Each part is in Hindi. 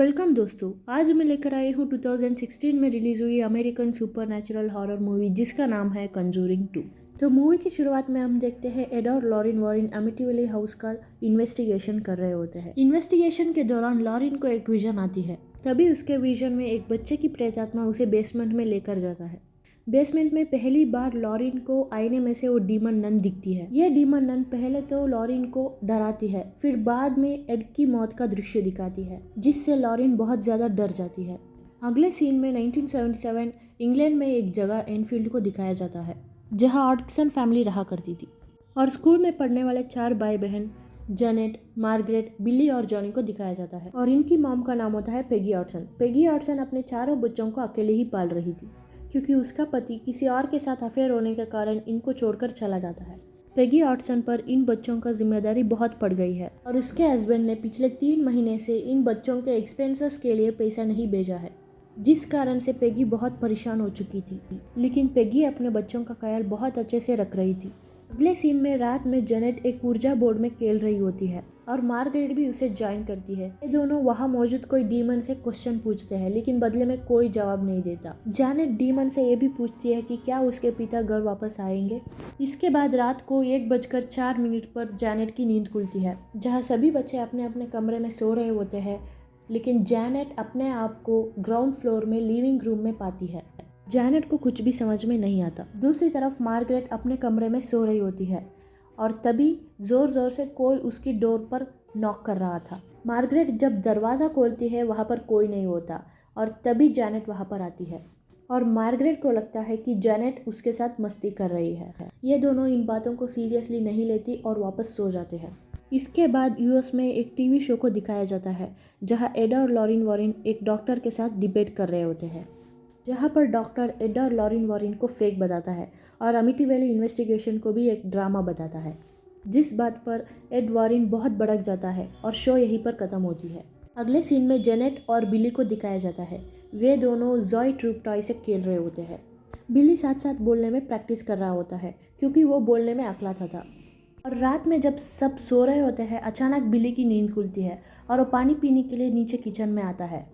वेलकम दोस्तों, आज मैं लेकर आई हूँ 2016 में रिलीज हुई अमेरिकन सुपरनैचुरल हॉरर मूवी जिसका नाम है कंजूरिंग 2। तो मूवी की शुरुआत में हम देखते हैं एड और लॉरिन वॉरिन अमिटीविले हाउस का इन्वेस्टिगेशन कर रहे होते हैं। इन्वेस्टिगेशन के दौरान लॉरिन को एक विजन आती है। तभी उसके विजन में एक बच्चे की प्रेतात्मा उसे बेसमेंट में लेकर जाता है। बेसमेंट में पहली बार लॉरिन को आईने में से वो डीमन नन दिखती है। यह डीमन नन पहले तो लॉरिन को डराती है, फिर बाद में एड की मौत का दृश्य दिखाती है, जिससे लॉरिन बहुत ज्यादा डर जाती है। अगले सीन में 1977 इंग्लैंड में एक जगह एनफील्ड को दिखाया जाता है, जहां ऑडसन फैमिली रहा करती थी, और स्कूल में पढ़ने वाले 4 भाई बहन जेनेट, मार्गरेट, बिली और जॉनी को दिखाया जाता है। और इनकी मॉम का नाम होता है पेगी ऑडसन। पेगी ऑडसन अपने चारों बच्चों को अकेले ही पाल रही थी, क्योंकि उसका पति किसी और के साथ अफेयर होने के कारण इनको छोड़कर चला जाता है। पेगी ऑडसन पर इन बच्चों का जिम्मेदारी बहुत पड़ गई है, और उसके हस्बैंड ने पिछले 3 महीने से इन बच्चों के एक्सपेंसेस के लिए पैसा नहीं भेजा है, जिस कारण से पेगी बहुत परेशान हो चुकी थी। लेकिन पेगी अपने बच्चों का ख्याल बहुत अच्छे से रख रही थी। अगले सीन में रात में जेनेट एक ऊर्जा बोर्ड में खेल रही होती है, और मार्गरेट भी उसे ज्वाइन करती है। ये दोनों वहाँ मौजूद कोई डीमन से क्वेश्चन पूछते हैं, लेकिन बदले में कोई जवाब नहीं देता। जेनेट डीमन से ये भी पूछती है कि क्या उसके पिता घर वापस आएंगे। इसके बाद रात को 1:04 पर जेनेट की नींद खुलती है, जहाँ सभी बच्चे अपने अपने कमरे में सो रहे होते हैं, लेकिन जेनेट अपने आप को ग्राउंड फ्लोर में लिविंग रूम में पाती है। जेनेट को कुछ भी समझ में नहीं आता। दूसरी तरफ मार्गरेट अपने कमरे में सो रही होती है, और तभी जोर जोर से कोई उसकी डोर पर नॉक कर रहा था। मार्गरेट जब दरवाज़ा खोलती है, वहाँ पर कोई नहीं होता, और तभी जेनेट वहाँ पर आती है, और मार्गरेट को लगता है कि जेनेट उसके साथ मस्ती कर रही है। ये दोनों इन बातों को सीरियसली नहीं लेती और वापस सो जाते हैं। इसके बाद यूएस में एक टीवी शो को दिखाया जाता है, जहाँ एड और लॉरिन वॉरिन एक डॉक्टर के साथ डिबेट कर रहे होते हैं, जहाँ पर डॉक्टर एड और लॉरिन वॉरिन को फेक बताता है और अमिटीविले इन्वेस्टिगेशन को भी एक ड्रामा बताता है, जिस बात पर एड वॉरिन बहुत भड़क जाता है और शो यहीं पर ख़त्म होती है। अगले सीन में जेनेट और बिली को दिखाया जाता है। वे दोनों जॉय ट्रूप टॉय से खेल रहे होते हैं। बिली साथ साथ बोलने में प्रैक्टिस कर रहा होता है, क्योंकि वो बोलने में अकलाता था। और रात में जब सब सो रहे होते हैं, अचानक बिली की नींद खुलती है और वो पानी पीने के लिए नीचे किचन में आता है।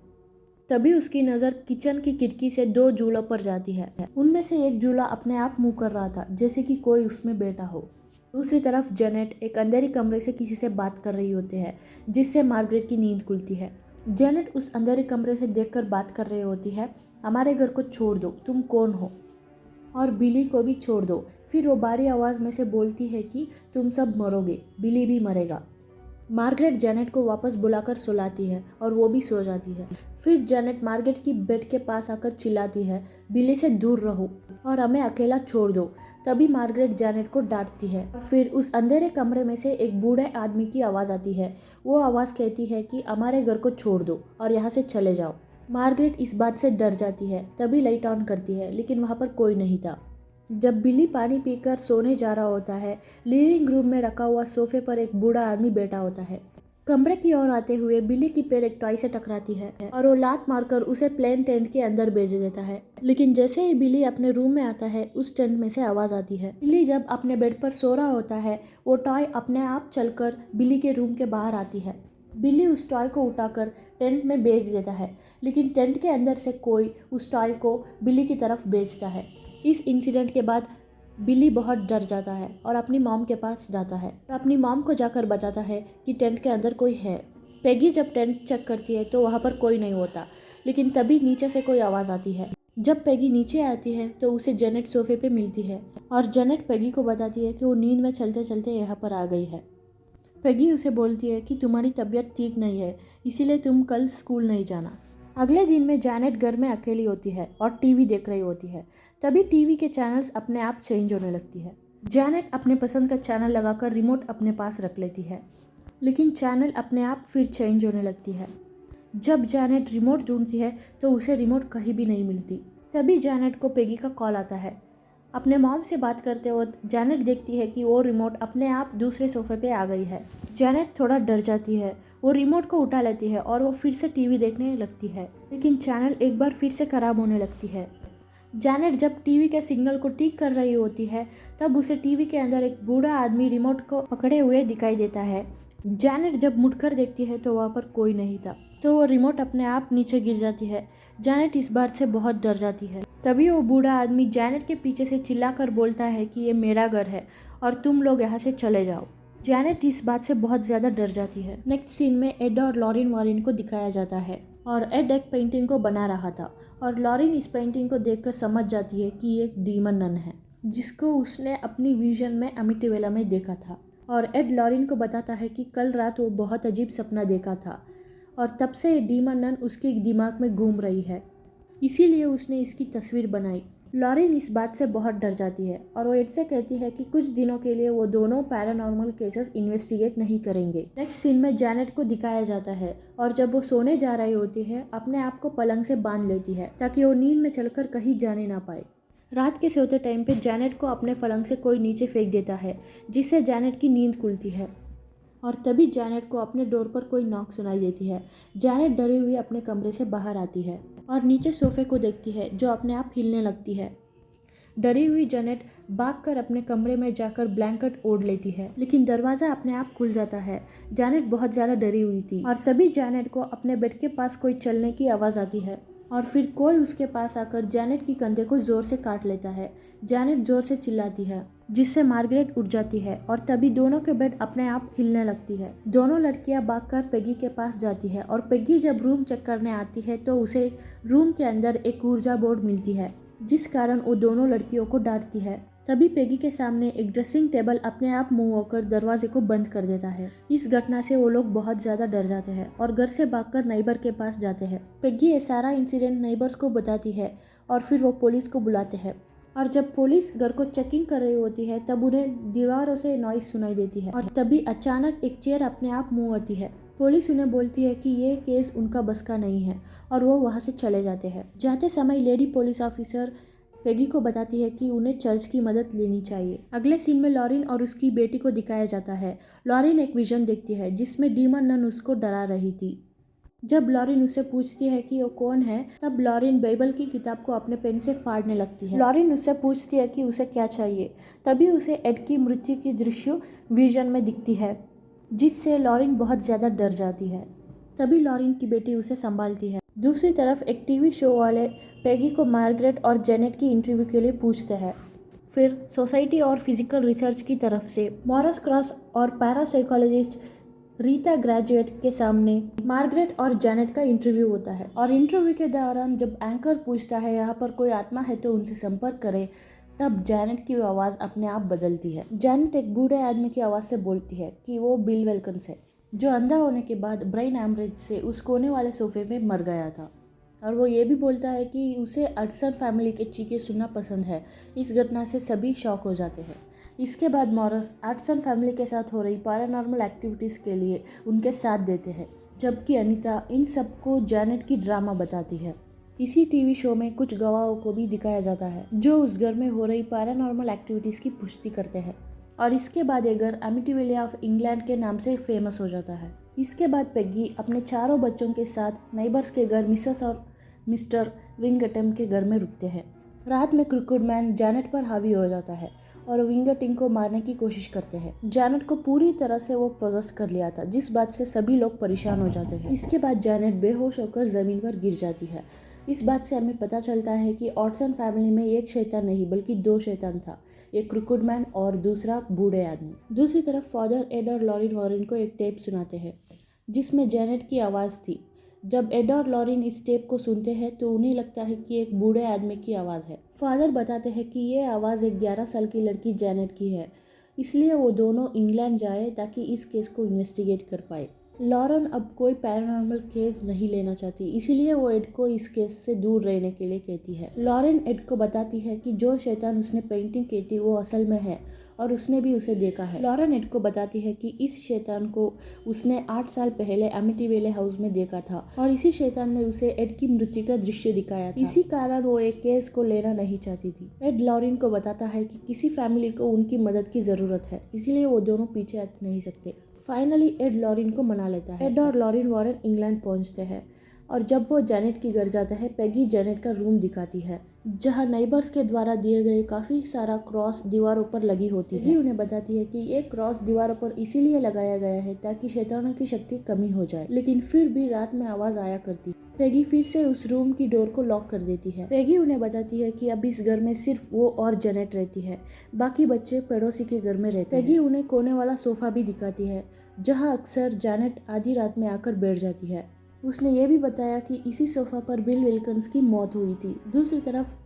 तभी उसकी नज़र किचन की खिड़की से 2 झूलों पर जाती है। उनमें से एक झूला अपने आप मूव कर रहा था, जैसे कि कोई उसमें बैठा हो। दूसरी तरफ जेनेट एक अंधेरी कमरे से किसी से बात कर रही होती है, जिससे मार्गरेट की नींद खुलती है। जेनेट उस अंधेरे कमरे से देखकर बात कर रही होती है, हमारे घर को छोड़ दो, तुम कौन हो, और बिली को भी छोड़ दो। फिर वो भारी आवाज़ में से बोलती है कि तुम सब मरोगे, बिली भी मरेगा। मार्गरेट जेनेट को वापस बुलाकर सुलाती है और वो भी सो जाती है। फिर जेनेट मार्गरेट की बेड के पास आकर चिल्लाती है, बिली से दूर रहो और हमें अकेला छोड़ दो। तभी मार्गरेट जेनेट को डांटती है, और फिर उस अंधेरे कमरे में से एक बूढ़े आदमी की आवाज़ आती है। वो आवाज़ कहती है कि हमारे घर को छोड़ दो और यहाँ से चले जाओ। मार्गरेट इस बात से डर जाती है, तभी लाइट ऑन करती है, लेकिन वहाँ पर कोई नहीं था। जब बिली पानी पीकर सोने जा रहा होता है, लिविंग रूम में रखा हुआ सोफे पर एक बूढ़ा आदमी बैठा होता है। कमरे की ओर आते हुए बिली की पैर एक टॉय से टकराती है, और वो लात मारकर उसे प्लेन टेंट के अंदर भेज देता है। लेकिन जैसे ही बिली अपने रूम में आता है, उस टेंट में से आवाज़ आती है। बिली जब अपने बेड पर सो रहा होता है, वो टॉय अपने आप चलकर बिली के रूम के बाहर आती है। बिली उस टॉय को उठाकर टेंट में भेज देता है, लेकिन टेंट के अंदर से कोई उस टॉय को बिली की तरफ भेजता है। इस इंसिडेंट के बाद बिली बहुत डर जाता है और अपनी मॉम के पास जाता है, और अपनी मॉम को जाकर बताता है कि टेंट के अंदर कोई है। पेगी जब टेंट चेक करती है तो वहाँ पर कोई नहीं होता, लेकिन तभी नीचे से कोई आवाज़ आती है। जब पेगी नीचे आती है तो उसे जेनेट सोफे पे मिलती है, और जेनेट पेगी को बताती है कि वो नींद में चलते चलते यहाँ पर आ गई है। पेगी उसे बोलती है कि तुम्हारी तबीयत ठीक नहीं है, इसीलिए तुम कल स्कूल नहीं जाना। अगले दिन में जेनेट घर में अकेली होती है और टीवी देख रही होती है। तभी टीवी के चैनल्स अपने आप चेंज होने लगती है। जेनेट अपने पसंद का चैनल लगाकर रिमोट अपने पास रख लेती है, लेकिन चैनल अपने आप फिर चेंज होने लगती है। जब जेनेट रिमोट ढूंढती है तो उसे रिमोट कहीं भी नहीं मिलती। तभी जेनेट को पेगी का कॉल आता है। अपने मॉम से बात करते वक्त जेनेट देखती है कि वो रिमोट अपने आप दूसरे सोफे पे आ गई है। जेनेट थोड़ा डर जाती है। वो रिमोट को उठा लेती है और वो फिर से टीवी देखने लगती है, लेकिन चैनल एक बार फिर से खराब होने लगती है। जेनेट जब टीवी के सिग्नल को ठीक कर रही होती है, तब उसे टीवी के अंदर एक बूढ़ा आदमी रिमोट को पकड़े हुए दिखाई देता है। जेनेट जब मुड़कर देखती है तो वहाँ पर कोई नहीं था। तो वो रिमोट अपने आप नीचे गिर जाती है। जैनेट इस बात से बहुत डर जाती है। तभी वो बूढ़ा आदमी जैनेट के पीछे से चिल्लाकर बोलता है कि ये मेरा घर है और तुम लोग यहाँ से चले जाओ। जैनेट इस बात से बहुत ज़्यादा डर जाती है। नेक्स्ट सीन में एड और लॉरिन वॉरिन को दिखाया जाता है और एड एक पेंटिंग को बना रहा था और लॉरिन इस पेंटिंग को देखकर समझ जाती है कि ये एक डीमन नन है जिसको उसने अपनी विजन में अमिटिवेला में देखा था। और एड लॉरिन को बताता है कि कल रात वो बहुत अजीब सपना देखा था और तब से ये डीमन नन उसके दिमाग में घूम रही है, इसीलिए उसने इसकी तस्वीर बनाई। लॉरिन इस बात से बहुत डर जाती है और वो एड से कहती है कि कुछ दिनों के लिए वो दोनों पैरानॉर्मल केसेस इन्वेस्टिगेट नहीं करेंगे। नेक्स्ट सीन में जैनेट को दिखाया जाता है और जब वो सोने जा रही होती है अपने आप को पलंग से बांध लेती है ताकि वो नींद में चलकर कहीं जाने ना पाए। रात के सोते टाइम पे जैनेट को अपने पलंग से कोई नीचे फेंक देता है जिससे जैनेट की नींद खुलती है और तभी जैनेट को अपने डोर पर कोई नॉक सुनाई देती है। जैनेट डरी हुई अपने कमरे से बाहर आती है और नीचे सोफे को देखती है जो अपने आप हिलने लगती है। डरी हुई जैनेट भागकर अपने कमरे में जाकर ब्लैंकेट ओढ़ लेती है, लेकिन दरवाज़ा अपने आप खुल जाता है। जैनेट बहुत ज़्यादा डरी हुई थी और तभी जैनेट को अपने बेड के पास कोई चलने की आवाज़ आती है और फिर कोई उसके पास आकर जैनेट की कंधे को जोर से काट लेता है। जैनेट जोर से चिल्लाती है जिससे मार्गरेट उठ जाती है और तभी दोनों के बेड अपने आप हिलने लगती है। दोनों लड़कियां भागकर पेगी के पास जाती है और पेगी जब रूम चेक करने आती है तो उसे रूम के अंदर एक ऊर्जा बोर्ड मिलती है जिस कारण वो दोनों लड़कियों को डांटती है। तभी पेगी के सामने एक ड्रेसिंग टेबल अपने आप मूव होकर दरवाजे को बंद कर देता है। इस घटना से वो लोग बहुत ज़्यादा डर जाते हैं और घर से भागकर नाइबर के पास जाते हैं। पेगी ये सारा इंसिडेंट नाइबर्स को बताती है और फिर वो पुलिस को बुलाते हैं और जब पुलिस घर को चेकिंग कर रही होती है तब उन्हें दीवारों से नॉइज सुनाई देती है और तभी अचानक एक चेयर अपने आप मूव होती है। पुलिस उन्हें बोलती है कि ये केस उनका बस का नहीं है और वो वहाँ से चले जाते हैं। जाते समय लेडी पुलिस ऑफिसर पेगी को बताती है कि उन्हें चर्च की मदद लेनी चाहिए। अगले सीन में लॉरिन और उसकी बेटी को दिखाया जाता है। लॉरिन एक विजन देखती है जिसमें डीमन नन उसको डरा रही थी। जब लॉरिन उससे पूछती है कि वो कौन है तब लॉरिन बाइबल की किताब को अपने पेन से फाड़ने लगती है। लॉरिन उससे पूछती है कि उसे क्या चाहिए, तभी उसे एड की मृत्यु की दृश्य विजन में दिखती है जिससे लॉरिन बहुत ज़्यादा डर जाती है। तभी लॉरिन की बेटी उसे संभालती है। दूसरी तरफ एक टीवी शो वाले पेगी को मार्गरेट और जेनेट की इंटरव्यू के लिए पूछते हैं। फिर सोसाइटी और फिजिकल रिसर्च की तरफ से मॉरस क्रॉस और पैरासाइकोलॉजिस्ट रीता ग्रेजुएट के सामने मार्गरेट और जेनेट का इंटरव्यू होता है और इंटरव्यू के दौरान जब एंकर पूछता है यहाँ पर कोई आत्मा है तो उनसे संपर्क करें, तब जेनेट की आवाज़ अपने आप बदलती है। जेनेट एक बूढ़े आदमी की आवाज़ से बोलती है कि वो बिल वेल्कन्स है जो अंधा होने के बाद ब्रेन हैमरेज से उस कोने वाले सोफे में मर गया था और वो ये भी बोलता है कि उसे अडसन फैमिली के चीखें सुनना पसंद है। इस घटना से सभी शॉक हो जाते हैं। इसके बाद मॉरस एडसन फैमिली के साथ हो रही पैरानॉर्मल एक्टिविटीज़ के लिए उनके साथ देते हैं, जबकि अनीता इन सबको जेनेट की ड्रामा बताती है। इसी टीवी शो में कुछ गवाहों को भी दिखाया जाता है जो उस घर में हो रही पैरानॉर्मल एक्टिविटीज़ की पुष्टि करते हैं और इसके बाद ये घर एमिटिविले ऑफ इंग्लैंड के नाम से फेमस हो जाता है। इसके बाद पेगी अपने चारों बच्चों के साथ नाइबर्स के घर मिसेस और मिस्टर विंगटम के घर में रुकते हैं। रात में क्रिकेट मैन जेनेट पर हावी हो जाता है और विंगटिंग को मारने की कोशिश करते हैं। जेनेट को पूरी तरह से वो पोजेस कर लिया था जिस बात से सभी लोग परेशान हो जाते हैं। इसके बाद जेनेट बेहोश होकर ज़मीन पर गिर जाती है। इस बात से हमें पता चलता है कि ऑटसन फैमिली में एक शैतान नहीं बल्कि दो शैतान था, एक क्रिकेट मैन और दूसरा बूढ़े आदमी। दूसरी तरफ फादर एड और लॉरिन वॉरिन को एक टेप सुनाते हैं जिसमें जेनेट की आवाज़ थी। जब एड और लॉरिन इस टेप को सुनते हैं तो उन्हें लगता है कि एक बूढ़े आदमी की आवाज़ है। फादर बताते हैं कि ये आवाज़ एक 11 साल की लड़की जेनेट की है, इसलिए वो दोनों इंग्लैंड जाए ताकि इस केस को इन्वेस्टिगेट कर पाए। लॉरेन अब कोई पैरानॉर्मल केस नहीं लेना चाहती, इसीलिए वो एड को इस केस से दूर रहने के लिए कहती है। लॉरेन एड को बताती है कि जो शैतान उसने पेंटिंग की थी वो असल में है और उसने भी उसे देखा है। लॉरेन एड को बताती है कि इस शैतान को उसने 8 साल पहले एमिटिविले हाउस में देखा था और इसी शैतान ने उसे एड की मृत्यु का दृश्य दिखाया था। इसी कारण वो एक केस को लेना नहीं चाहती थी। एड लॉरेन को बताता है कि किसी फैमिली को उनकी मदद की ज़रूरत है, इसीलिए वो दोनों पीछे हट नहीं सकते। फाइनली एड लॉरिन को मना लेता है। एड और लॉरिन वॉरेन इंग्लैंड पहुंचते हैं और जब वो जैनेट के घर जाता है, पेगी जैनेट का रूम दिखाती है जहाँ नेबर्स के द्वारा दिए गए काफ़ी सारा क्रॉस दीवारों पर लगी होती है। उन्हें बताती है कि ये क्रॉस दीवारों पर इसीलिए लगाया गया है ताकि शैतानों की शक्ति कमी हो जाए, लेकिन फिर भी रात में आवाज़ आया करती है। पेगी फिर से उस रूम की डोर को लॉक कर देती है। पेगी उन्हें बताती है कि अब इस घर में सिर्फ वो और जैनेट रहती है, बाकी बच्चे पड़ोसी के घर में रहते हैं। पेगी उन्हें कोने वाला सोफा भी दिखाती है जहाँ अक्सर जैनेट आधी रात में आकर बैठ जाती है। उसने ये भी बताया कि इसी सोफा पर बिल विल्किंस की मौत हुई थी। दूसरी तरफ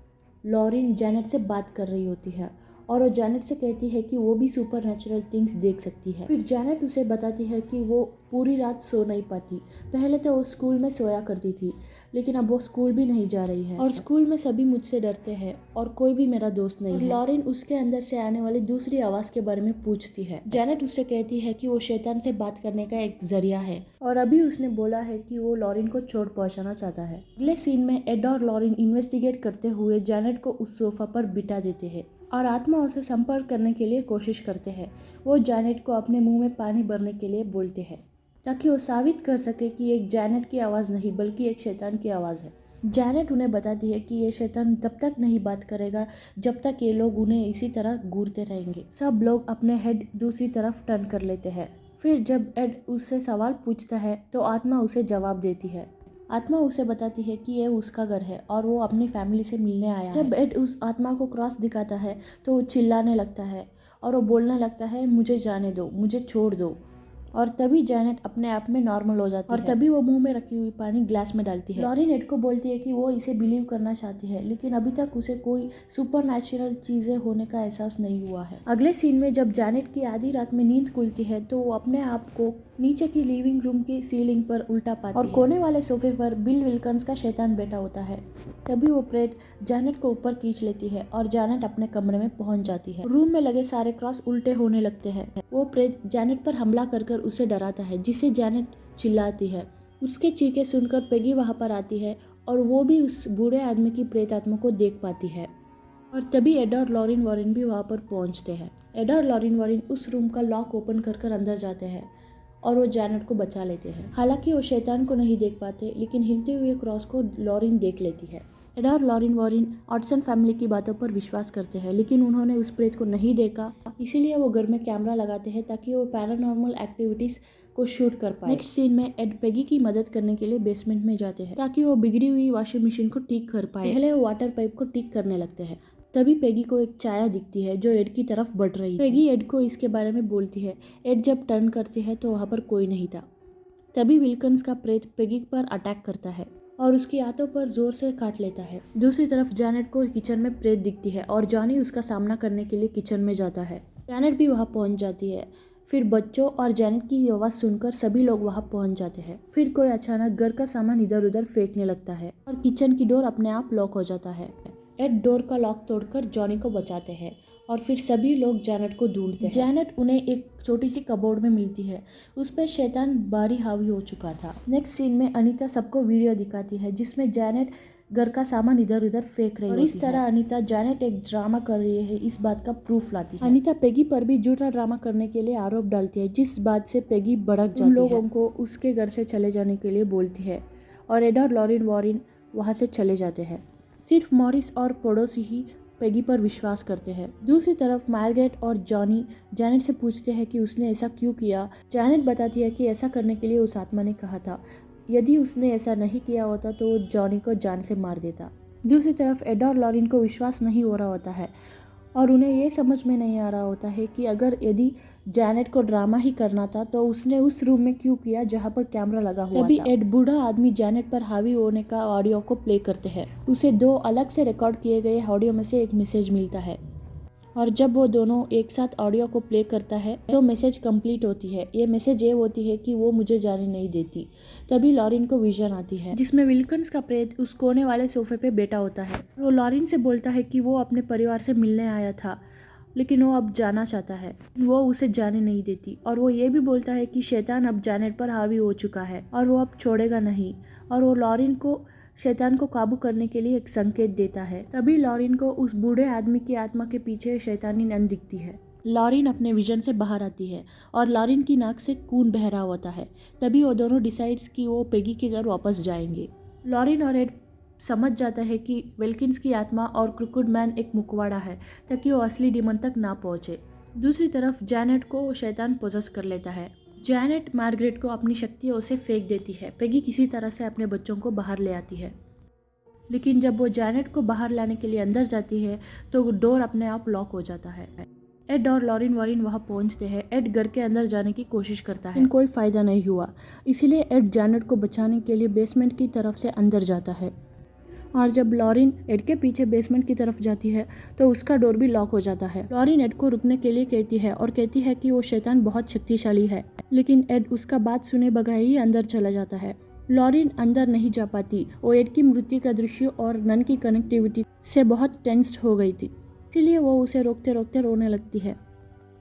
लॉरिन जैनेट से बात कर रही होती है और वो जैनेट से कहती है कि वो भी सुपर नेचुरल थिंग्स देख सकती है। फिर जैनेट उसे बताती है कि वो पूरी रात सो नहीं पाती। पहले तो वो स्कूल में सोया करती थी, लेकिन अब वो स्कूल भी नहीं जा रही है और स्कूल में सभी मुझसे डरते हैं और कोई भी मेरा दोस्त नहीं है। लॉरिन उसके अंदर से आने वाली दूसरी आवाज़ के बारे में पूछती है। जैनेट उससे कहती है कि वो शैतान से बात करने का एक जरिया है और अभी उसने बोला है कि वो लॉरिन को चोट पहुंचाना चाहता है। अगले सीन में एड और लॉरिन इन्वेस्टिगेट करते हुए जैनेट को उस सोफा पर बिठा देते हैं और आत्माओं से संपर्क करने के लिए कोशिश करते हैं। वो जैनेट को अपने मुंह में पानी भरने के लिए बोलते हैं ताकि वो साबित कर सके कि एक जैनेट की आवाज़ नहीं बल्कि एक शैतान की आवाज़ है। जैनेट उन्हें बताती है कि ये शैतान तब तक नहीं बात करेगा जब तक ये लोग उन्हें इसी तरह घूरते रहेंगे। सब लोग अपने हेड दूसरी तरफ टर्न कर लेते हैं। फिर जब एड उससे सवाल पूछता है तो आत्मा उसे जवाब देती है। आत्मा उसे बताती है कि ये उसका घर है और वो अपनी फैमिली से मिलने आया है। जब एड उस आत्मा को क्रॉस दिखाता है तो वो चिल्लाने लगता है और वो बोलने लगता है, मुझे जाने दो, मुझे छोड़ दो। और तभी जैनेट अपने आप में नॉर्मल हो जाती है और तभी वो मुंह में रखी हुई पानी ग्लास में डालती है। लॉरिन एड को बोलती है कि वो इसे बिलीव करना चाहती है, लेकिन अभी तक उसे कोई सुपर नेचुरल चीजें होने का एहसास नहीं हुआ है। अगले सीन में जब जैनेट की आधी रात में नींद खुलती है तो वो अपने आप को नीचे की लिविंग रूम की सीलिंग पर उल्टा पाती है और कोने वाले सोफे पर बिल विल्किंस का शैतान बैठा होता है। तभी वो प्रेत जैनेट को ऊपर खींच लेती है और जैनेट अपने कमरे में पहुंच जाती है। रूम में लगे सारे क्रॉस उल्टे होने लगते हैं। वो प्रेत जैनेट पर हमला कर उसे डराता है, जिसे जैनेट चिल्लाती है। उसके चीखे सुनकर पेगी वहां पर आती है और वो भी उस बूढ़े आदमी की प्रेत आत्मा को देख पाती है। और तभी एड और लॉरिन वॉरेन भी वहां पर पहुंचते हैं। एड और लॉरिन वॉरेन उस रूम का लॉक ओपन कर अंदर जाते हैं और वो जैनेट को बचा लेते हैं। हालांकि वो शैतान को नहीं देख पाते, लेकिन हिलते हुए क्रॉस को लॉरिन देख लेती है। एड और लॉरिन वॉरेन ऑटसन फैमिली की बातों पर विश्वास करते हैं, लेकिन उन्होंने उस प्रेत को नहीं देखा, इसीलिए वो घर में कैमरा लगाते हैं ताकि वो पैरानॉर्मल एक्टिविटीज को शूट कर पाए। नेक्स्ट सीन में एड पेगी की मदद करने के लिए बेसमेंट में जाते हैं ताकि वो बिगड़ी हुई वॉशिंग मशीन को ठीक कर पाए। पहले वो वाटर पाइप को ठीक करने लगते हैं। तभी पेगी को एक छाया दिखती है जो एड की तरफ बढ़ रही है। पेगी एड को इसके बारे में बोलती है। एड जब टर्न करती है तो वहाँ पर कोई नहीं था। तभी विल्किंस का प्रेत पेगी पर अटैक करता है और उसकी हाथों पर जोर से काट लेता है। दूसरी तरफ जैनेट को किचन में प्रेत दिखती है और जॉनी उसका सामना करने के लिए किचन में जाता है। जैनेट भी वहाँ पहुँच जाती है। फिर बच्चों और जैनेट की आवाज़ सुनकर सभी लोग वहाँ पहुँच जाते हैं। फिर कोई अचानक घर का सामान इधर उधर फेंकने लगता है और किचन की डोर अपने आप लॉक हो जाता है। एड डोर का लॉक तोड़कर जॉनी को बचाते हैं और फिर सभी लोग जैनेट को ढूंढते हैं। जैनेट उन्हें एक छोटी सी कबोर्ड में मिलती है। उस पर शैतान भारी हावी हो चुका था। नेक्स्ट सीन में अनीता सबको वीडियो दिखाती है जिसमें जैनेट घर का सामान इधर उधर फेंक रही है और इस तरह अनीता जैनेट एक ड्रामा कर रही है इस बात का प्रूफ लाती है। अनीता पेगी पर भी झूठा ड्रामा करने के लिए आरोप डालती है, जिस बात से पेगी भड़क जाती है। उन लोगों को उसके घर से चले जाने के लिए बोलती है और एड और लॉरिन वॉरेन वहाँ से चले जाते हैं। सिर्फ मॉरिस और पड़ोसी ही पेगी पर विश्वास करते हैं। दूसरी तरफ मार्गरेट और जॉनी जैनेट से पूछते हैं कि उसने ऐसा क्यों किया। जैनेट बताती है कि ऐसा करने के लिए उस आत्मा ने कहा था। यदि उसने ऐसा नहीं किया होता तो वो जॉनी को जान से मार देता। दूसरी तरफ एड और लॉरिन को विश्वास नहीं हो रहा होता है और उन्हें ये समझ में नहीं आ रहा होता है कि अगर यदि जैनेट को ड्रामा ही करना था तो उसने उस रूम में क्यों किया जहाँ पर कैमरा लगा हुआ था। तभी एड बूढ़ा आदमी जैनेट पर हावी होने का ऑडियो को प्ले करते हैं। उसे 2 अलग से रिकॉर्ड किए गए ऑडियो में से एक मैसेज मिलता है और जब वो दोनों एक साथ ऑडियो को प्ले करता है तो मैसेज कंप्लीट होती है। ये मैसेज ये होती है कि वो मुझे जाने नहीं देती। तभी लॉरिन को विजन आती है जिसमें विल्किंस का प्रेत उस कोने वाले सोफे पे बैठा होता है। वो लॉरिन से बोलता है कि वो अपने परिवार से मिलने आया था, लेकिन वो अब जाना चाहता है। वो उसे जाने नहीं देती और वो ये भी बोलता है कि शैतान अब जैनेट पर हावी हो चुका है और वो अब छोड़ेगा नहीं। और वो लॉरिन को शैतान को काबू करने के लिए एक संकेत देता है। तभी लॉरिन को उस बूढ़े आदमी की आत्मा के पीछे शैतानी नन दिखती है। लॉरिन अपने विजन से बाहर आती है और लॉरिन की नाक से खून बह रहा होता है। तभी वो दोनों डिसाइड्स कि वो पेगी के घर वापस जाएंगे। लॉरिन और एड समझ जाता है कि विल्किंस की आत्मा और क्रिकेट मैन एक मुखवाड़ा है ताकि वो असली डीमन तक ना पहुंचे। दूसरी तरफ जैनेट को शैतान पोजेस कर लेता है। जैनेट मार्गरेट को अपनी शक्तियों से फेंक देती है। पेगी किसी तरह से अपने बच्चों को बाहर ले आती है, लेकिन जब वो जैनेट को बाहर लाने के लिए अंदर जाती है तो डोर अपने आप लॉक हो जाता है। एड और लॉरिन वॉरिन वहाँ पहुँचते हैं। एड घर के अंदर जाने की कोशिश करता है, लेकिन कोई फ़ायदा नहीं हुआ। इसीलिए एड जैनेट को बचाने के लिए बेसमेंट की तरफ से अंदर जाता है, और जब लॉरिन एड के पीछे बेसमेंट की तरफ जाती है तो उसका डोर भी लॉक हो जाता है। लॉरिन एड को रुकने के लिए कहती है और कहती है कि वो शैतान बहुत शक्तिशाली है, लेकिन एड उसका बात सुने बगैर ही अंदर चला जाता है। लॉरिन अंदर नहीं जा पाती। वो एड की मृत्यु का दृश्य और नन की कनेक्टिविटी से बहुत टेंस्ड हो गई थी, इसीलिए वो उसे रोकते रोकते रोने लगती है।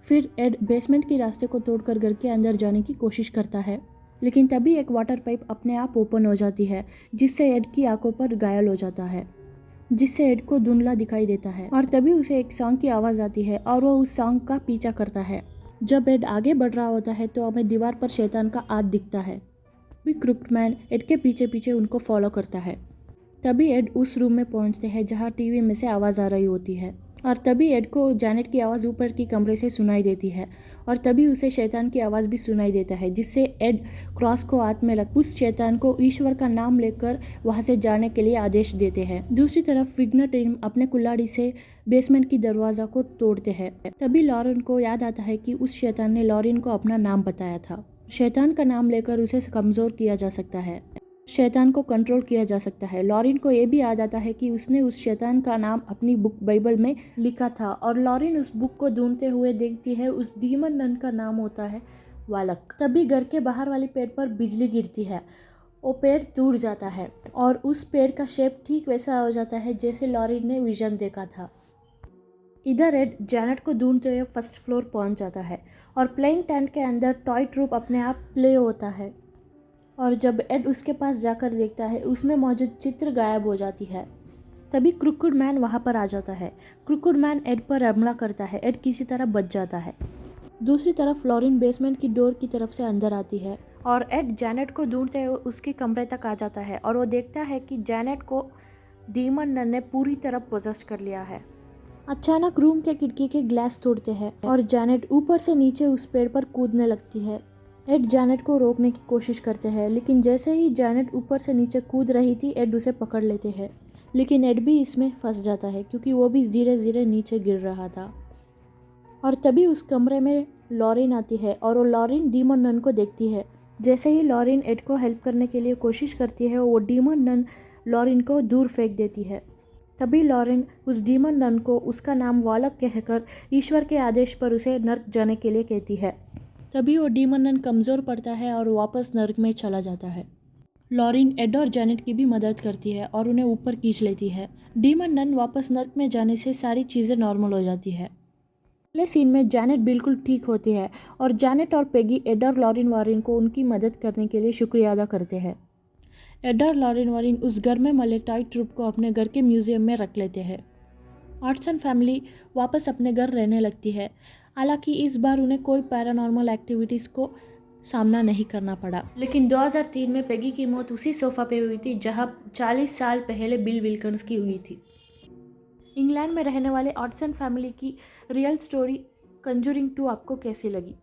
फिर एड बेसमेंट के रास्ते को तोड़कर घर के अंदर जाने की कोशिश करता है, लेकिन तभी एक वाटर पाइप अपने आप ओपन हो जाती है, जिससे एड की आंखों पर घायल हो जाता है, जिससे एड को धुंधला दिखाई देता है। और तभी उसे एक सॉन्ग की आवाज़ आती है और वो उस सॉन्ग का पीछा करता है। जब एड आगे बढ़ रहा होता है तो हमें दीवार पर शैतान का हाथ दिखता है। भी क्रिकेट मैन एड के पीछे पीछे उनको फॉलो करता है। तभी एड उस रूम में पहुंचते हैं जहां टीवी में से आवाज़ आ रही होती है, और तभी एड को जैनेट की आवाज़ ऊपर की कमरे से सुनाई देती है, और तभी उसे शैतान की आवाज़ भी सुनाई देता है, जिससे एड क्रॉस को हाथ में रख उस शैतान को ईश्वर का नाम लेकर वहां से जाने के लिए आदेश देते हैं। दूसरी तरफ विग्न टीम अपने कुल्हाड़ी से बेसमेंट की दरवाज़ा को तोड़ते हैं। तभी लॉरिन को याद आता है कि उस शैतान ने लॉरिन को अपना नाम बताया था। शैतान का नाम लेकर उसे कमज़ोर किया जा सकता है, शैतान को कंट्रोल किया जा सकता है। लॉरिन को यह भी याद आता है कि उसने उस शैतान का नाम अपनी बुक बाइबल में लिखा था, और लॉरिन उस बुक को ढूंढते हुए देखती है। उस डीमन नन का नाम होता है वालक। तभी घर के बाहर वाली पेड़ पर बिजली गिरती है। वो पेड़ टूट जाता है और उस पेड़ का शेप ठीक वैसा हो जाता है जैसे लॉरिन ने विजन देखा था। इधर एड जैनेट को ढूंढते हुए फर्स्ट फ्लोर पहुंच जाता है, और प्लेइंग टेंट के अंदर टॉय ट्रूप अपने आप प्ले होता है। और जब एड उसके पास जाकर देखता है, उसमें मौजूद चित्र गायब हो जाती है। तभी क्रिकेट मैन वहाँ पर आ जाता है। क्रिकेट मैन एड पर हमला करता है। एड किसी तरह बच जाता है। दूसरी तरफ लॉरिन बेसमेंट की डोर की तरफ से अंदर आती है, और एड जैनेट को ढूंढते हुए उसके कमरे तक आ जाता है, और वो देखता है कि जैनेट को डीमन नन ने पूरी तरह पोजेस कर लिया है। अचानक रूम के खिड़की के ग्लास तोड़ते हैं और जैनेट ऊपर से नीचे उस पेड़ पर कूदने लगती है। एड जैनेट को रोकने की कोशिश करते हैं, लेकिन जैसे ही जैनेट ऊपर से नीचे कूद रही थी, एड उसे पकड़ लेते हैं। लेकिन एड भी इसमें फंस जाता है, क्योंकि वो भी धीरे धीरे नीचे गिर रहा था। और तभी उस कमरे में लॉरिन आती है, और वो लॉरिन डीमन नन को देखती है। जैसे ही लॉरिन एड को हेल्प करने के लिए कोशिश करती है, वो डीमन नन लॉरिन को दूर फेंक देती है। तभी लॉरिन उस डीमन नन को उसका नाम वालक कहकर ईश्वर के आदेश पर उसे नर्क जाने के लिए कहती है। तभी वो डीमन नन कमज़ोर पड़ता है और वापस नर्क में चला जाता है। लॉरिन एड और जैनेट की भी मदद करती है और उन्हें ऊपर खींच लेती है। डीमन नन वापस नर्क में जाने से सारी चीज़ें नॉर्मल हो जाती है। अगले सीन में जैनेट बिल्कुल ठीक होती है, और जैनेट और पेगी एड और लॉरिन वॉरिन को उनकी मदद करने के लिए शुक्रिया अदा करते हैं। एड और लॉरिन वॉरिन उस घर में मले टॉय ट्रूप को अपने घर के म्यूजियम में रख लेते हैं। ऑटसन फैमिली वापस अपने घर रहने लगती है। हालांकि इस बार उन्हें कोई पैरानॉर्मल एक्टिविटीज़ को सामना नहीं करना पड़ा। लेकिन 2003 में पेगी की मौत उसी सोफा पे हुई थी जहां 40 साल पहले बिल विल्कन्स की हुई थी। इंग्लैंड में रहने वाले ऑटसन फैमिली की रियल स्टोरी कंजूरिंग 2 आपको कैसी लगी?